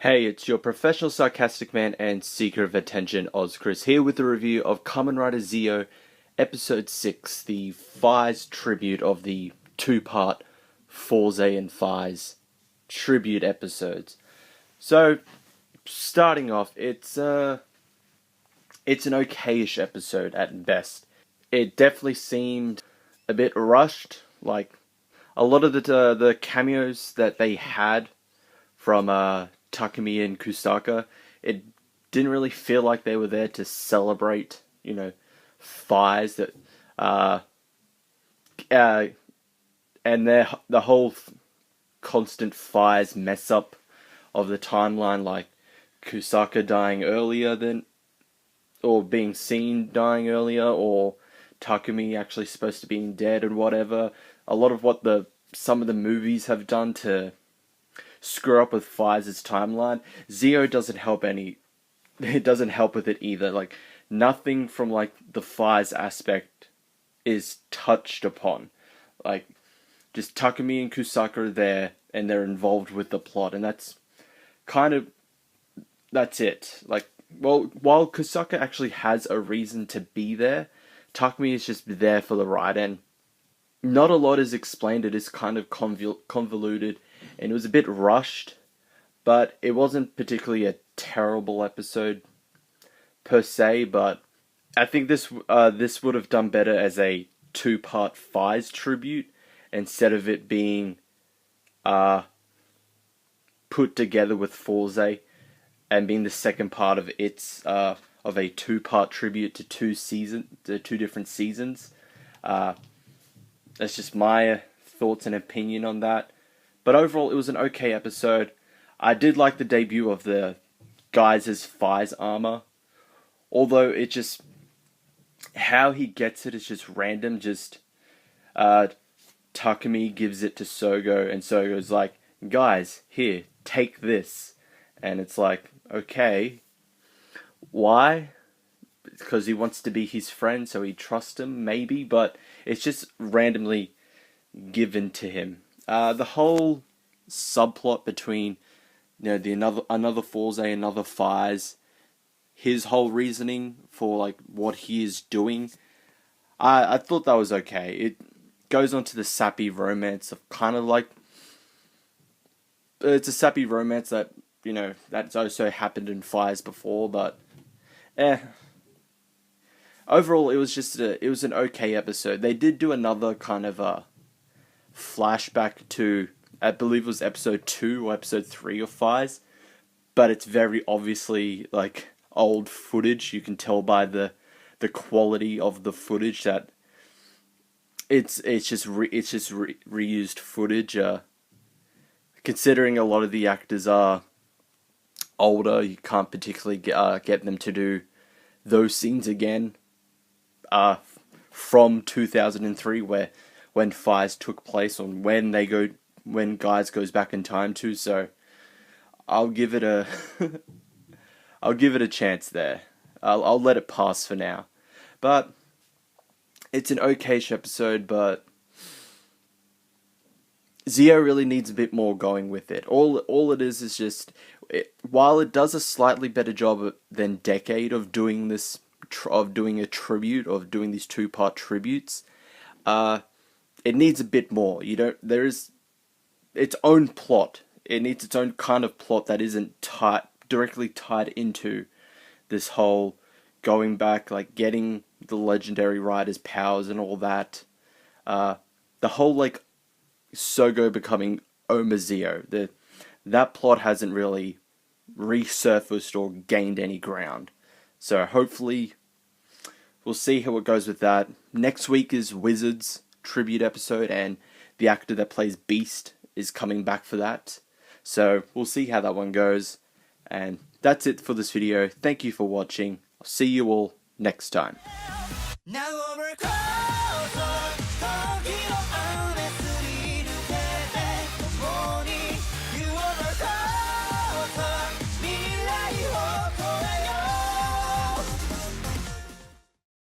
Hey, it's your professional sarcastic man and seeker of attention, Chris, here with a review of Kamen Rider Zi-O, Episode 6, the 6's tribute of the two-part Fourze and 6's tribute episodes. So, starting off, it's an okayish episode at best. It definitely seemed a bit rushed, like a lot of the cameos that they had from Takumi and Kusaka, it didn't really feel like they were there to celebrate, 6's that, and the whole constant 6's mess up of the timeline, like Kusaka dying earlier or being seen dying earlier, or Takumi actually supposed to be dead and whatever. A lot of what some of the movies have done to screw up with 6's timeline, Zi-O doesn't help it doesn't help with it either. Like, nothing from like the 6's aspect is touched upon. Like, just Takumi and Kusaka are there and they're involved with the plot, and that's it. Like, well, while Kusaka actually has a reason to be there, Takumi is just there for the ride, and not a lot is explained. It is kind of convoluted, and it was a bit rushed, but it wasn't particularly a terrible episode per se. But I think this would have done better as a two-part 6's tribute instead of it being put together with Fourze and being the second part of of a two-part tribute to two different seasons. That's just my thoughts and opinion on that. But overall, it was an okay episode. I did like the debut of the Geiz's 6's armor. Although it just, how he gets it is just random. Just, Takumi gives it to Sogo, and Sogo's like, "Guys, here, take this." And it's like, okay, why? Because he wants to be his friend, so he trusts him, maybe, but it's just randomly given to him. The whole subplot between, another Fourze, another 6's, his whole reasoning for like what he is doing, I thought that was okay. It goes on to the sappy romance of kind of like, it's a sappy romance that, that's also happened in 6's before, but overall, it was an okay episode. They did do another kind of a flashback to, I believe it was episode 2 or episode 3 of 6's, but it's very obviously like old footage. You can tell by the quality of the footage that it's just reused footage. Considering a lot of the actors are older, you can't particularly get them to do those scenes again. From 2003, when 6's took place, or when Geiz goes back in time to. So I'll give it a chance there. I'll let it pass for now. But it's an okayish episode, but Zi-O really needs a bit more going with it. All it is just, while it does a slightly better job than Decade of doing this, of doing a tribute, of doing these two-part tributes, it needs a bit more. There is its own plot. It needs its own kind of plot that isn't directly tied into this whole going back, like getting the legendary rider's powers and all that. The whole like Sogo becoming Oma Zi-O, that plot hasn't really resurfaced or gained any ground. So hopefully we'll see how it goes with that. Next week is Wizard's tribute episode, and the actor that plays Beast is coming back for that. So we'll see how that one goes. And that's it for this video. Thank you for watching. I'll see you all next time.